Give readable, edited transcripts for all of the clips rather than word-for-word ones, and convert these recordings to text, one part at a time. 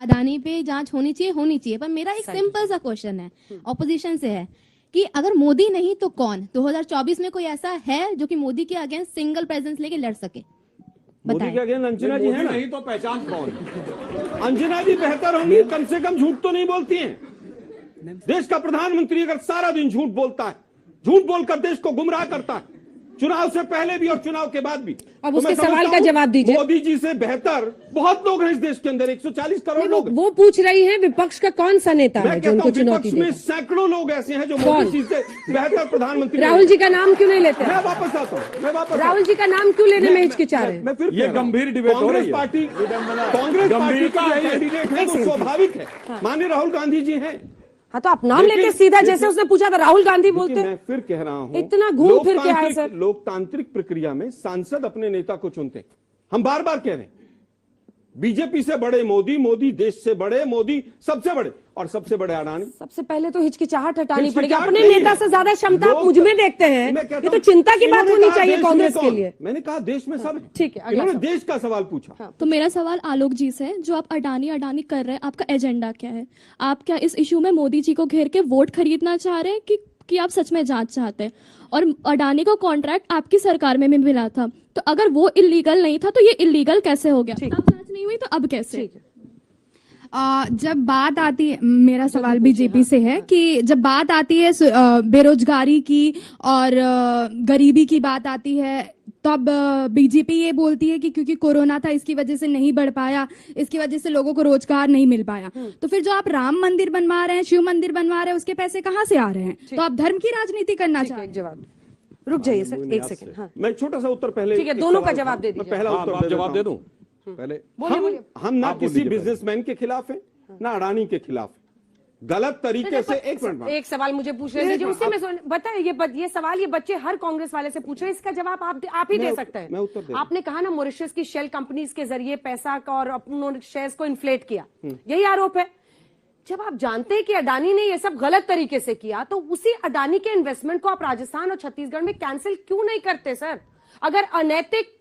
अडानी पे जांच होनी चाहिए, पर मेरा एक सिंपल सा क्वेश्चन है, ऑपोजिशन से है कि अगर मोदी नहीं तो कौन 2024 में कोई ऐसा है जो कि मोदी के अगेंस्ट सिंगल प्रेजेंस लेके लड़ सके? मोदी के अगेंस्ट अंजना जी है ना? नहीं तो पहचान कौन? अंजना जी बेहतर होंगी, कम से कम झूठ तो नहीं बोलती हैं। देश का प्रधानमंत्री अगर सारा दिन झूठ बोलता है, झूठ बोलकर देश को गुमराह करता है, चुनाव से पहले भी और चुनाव के बाद भी, अब उसके सवाल का जवाब दीजिए। मोदी जी से बेहतर बहुत लोग हैं इस देश के अंदर, 140 करोड़ लोग। वो पूछ रही है विपक्ष का कौन सा नेता है जो उनको चुनौती दे? में सैकड़ों लोग ऐसे हैं जो मोदी जी से बेहतर प्रधानमंत्री। राहुल जी का नाम क्यों नहीं लेते? मैं वापस आता हूँ, राहुल जी का नाम क्यों लेने में हिचकिचा रहे? मैं फिर ये गंभीर डिबेट हो रही है। कांग्रेस पार्टी का कैंडिडेट है, वो स्वाभाविक है, माननीय राहुल गांधी जी हैं। हाँ, तो आप नाम लेते सीधा, जैसे उसने पूछा था राहुल गांधी बोलते। मैं फिर कह रहा हूँ, इतना घूम फिर के आए सर। लोकतांत्रिक प्रक्रिया में सांसद अपने नेता को चुनते। हम बार बार कह रहे हैं, बीजेपी से बड़े मोदी, मोदी देश से बड़े मोदी, सबसे बड़े, और सबसे बड़े अडानी। सबसे पहले तो हिचकिचाहट हटानी पड़ेगी। अपने नेता से ज्यादा क्षमता आप मुझ में देखते हैं, ये तो चिंता की बात होनी चाहिए कांग्रेस के लिए। मैंने कहा देश में सब। ठीक है, इन्होंने देश का सवाल पूछा। तो मेरा सवाल आलोक जी से, जो आप अडानी कर रहे हैं, आपका एजेंडा क्या है? आप क्या इस इशू में मोदी जी को घेर के वोट खरीदना चाह रहे हैं कि आप सच में जांच चाहते हैं? और अडानी को कॉन्ट्रैक्ट आपकी सरकार में भी मिला था, तो अगर वो इलीगल नहीं था तो ये इलीगल कैसे हो गया? अब जांच नहीं हुई तो अब कैसे? जब बात आती है, मेरा सवाल बीजेपी से है कि जब बात आती है बेरोजगारी की और गरीबी की बात आती है, तब बीजेपी ये बोलती है कि क्योंकि कोरोना था इसकी वजह से नहीं बढ़ पाया, इसकी वजह से लोगों को रोजगार नहीं मिल पाया। तो फिर जो आप राम मंदिर बनवा रहे हैं, शिव मंदिर बनवा रहे हैं, उसके पैसे कहाँ से आ रहे हैं? तो आप धर्म की राजनीति करना चाहते हैं? जवाब रुक जाइए सर, एक सेकंड। हाँ, मैं छोटा सा उत्तर पहले, ठीक है, दोनों का जवाब दे दीजिए। पहला उत्तर जवाब दे दूं पहले। हम ना किसी बिजनेसमैन के खिलाफ हैं, ना अडानी के खिलाफ। गलत तरीके से एक सवाल मुझे पूछने दीजिए, उसी में बताए ये सवाल ये बच्चे हर कांग्रेस वाले से पूछ रहे हैं, इसका जवाब आप ही दे सकते हैं। आपने कहा ना मॉरिशस की शेल कंपनीज के जरिए पैसा का और अपने शेयर्स को इन्फ्लेट किया, यही आरोप है। जब आप जानते हैं कि अडानी ने ये सब गलत तरीके से किया, तो उसी अडानी के इन्वेस्टमेंट को आप राजस्थान और छत्तीसगढ़ में कैंसिल क्यों नहीं करते सर? अगर अनैतिक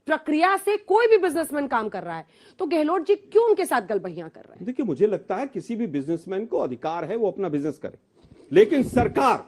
प्रक्रिया से कोई भी बिजनेसमैन काम कर रहा है तो गहलोत जी क्यों उनके साथ गलबहियां कर रहे हैं? देखिए, मुझे लगता है किसी भी बिजनेसमैन को अधिकार है वो अपना बिजनेस करे, लेकिन सरकार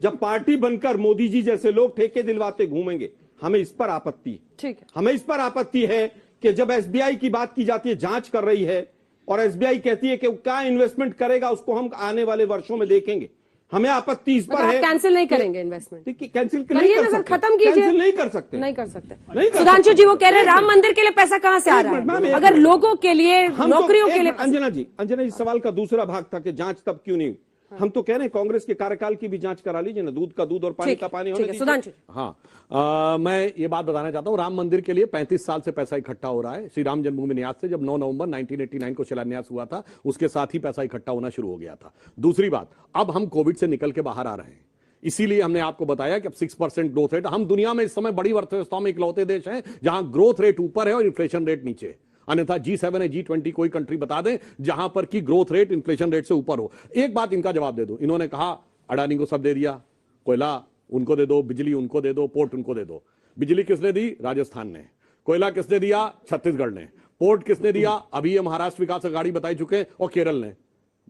जब पार्टी बनकर मोदी जी जैसे लोग ठेके दिलवाते घूमेंगे, हमें इस पर आपत्ति है। ठीक है, हमें इस पर आपत्ति है कि जब एसबीआई की बात की जाती है, जांच कर रही है, और एसबीआई कहती है कि क्या इन्वेस्टमेंट करेगा उसको हम आने वाले वर्षों में देखेंगे, हमें आपत्ति इस पर है। कैंसिल नहीं करेंगे इन्वेस्टमेंट? कैंसिल नहीं कर सकते, खत्म कीजिए। कैंसिल नहीं कर सकते, नहीं कर सकते। सुधांशु जी वो कह रहे हैं राम मंदिर के लिए पैसा कहां से आ रहा है? अगर लोगों के लिए, नौकरियों के लिए। अंजना जी सवाल का दूसरा भाग था कि जांच तब क्यों नहीं हुई। हम तो कह रहे हैं कांग्रेस के कार्यकाल की भी जांच करा लीजिए ना, दूध का दूध और पानी का पानी होने दीजिए। हाँ, मैं ये बात बताना चाहता हूँ, राम मंदिर के लिए 35 साल से पैसा इकट्ठा हो रहा है। श्री राम जन्मभूमि न्यास से जब 9 नवंबर 1989 को शिलान्यास हुआ था, उसके साथ ही पैसा इकट्ठा होना शुरू हो गया था। दूसरी बात, अब हम कोविड से निकल के बाहर आ रहे हैं, इसीलिए हमने आपको बताया कि अब 6% ग्रोथ रेट। हम दुनिया में इस समय बड़ी अर्थव्यवस्थाओं में इकलौते देश हैं जहां ग्रोथ रेट ऊपर है और इन्फ्लेशन रेट नीचे है। अन्यथा G7 है, G20 कोई कंट्री बता दें जहां पर की ग्रोथ रेट इन्फ्लेशन रेट से ऊपर हो। एक बात इनका जवाब दे दो, इन्होंने कहा अडानी को सब दे दिया, कोयला उनको दे दो, बिजली उनको दे दो, पोर्ट उनको दे दो। बिजली किसने दी? राजस्थान ने। कोयला किसने दिया? छत्तीसगढ़ ने। पोर्ट किसने दिया? अभी ये महाराष्ट्र विकास अघाड़ी बताई चुके हैं, और केरल ने।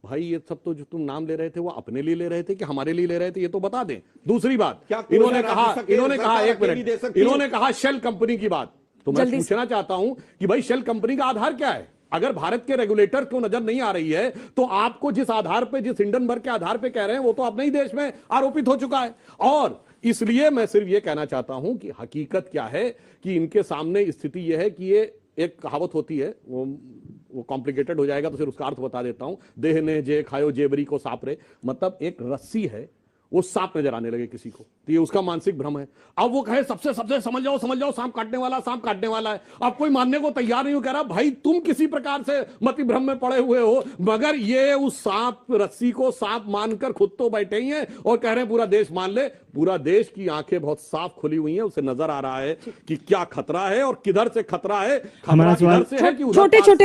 भाई ये सब तो जो तुम नाम ले रहे थे वो अपने लिए ले रहे थे कि हमारे लिए ले रहे थे, ये तो बता दें। दूसरी बात, इन्होंने कहा एक मिनट, इन्होंने कहा शेल कंपनी की बात। तो मैं पूछना चाहता हूं कि भाई शेल कंपनी का आधार क्या है? अगर भारत के रेगुलेटर को नजर नहीं आ रही है तो आपको जिस आधार पे, जिस हिंडनबर्ग के आधार पे कह रहे हैं, वो तो अपने ही देश में आरोपित हो चुका है। और इसलिए मैं सिर्फ ये कहना चाहता हूं कि हकीकत क्या है कि इनके सामने स्थिति यह है कि ये एक कहावत होती है, वो कॉम्प्लिकेटेड हो जाएगा तो फिर उसका अर्थ बता देता हूं। देह ने जे खायो जेबरी को सांप रे, मतलब एक रस्सी है, वो सांप नजर आने लगे किसी को, तो ये उसका मानसिक भ्रम है। अब वो कहे सबसे समझ जाओ सांप काटने वाला है। अब कोई मानने को तैयार नहीं हो, कह रहा भाई तुम किसी प्रकार से मति भ्रम में पड़े हुए हो, मगर ये उस सांप रस्सी को सांप मानकर खुद तो बैठे ही हैं और कह रहे हैं पूरा देश मान ले। पूरा देश की आंखें बहुत साफ खुली हुई हैं, उसे नजर आ रहा है कि क्या खतरा है और किधर से खतरा है। खतरा किधर से है कि छोटे छोटे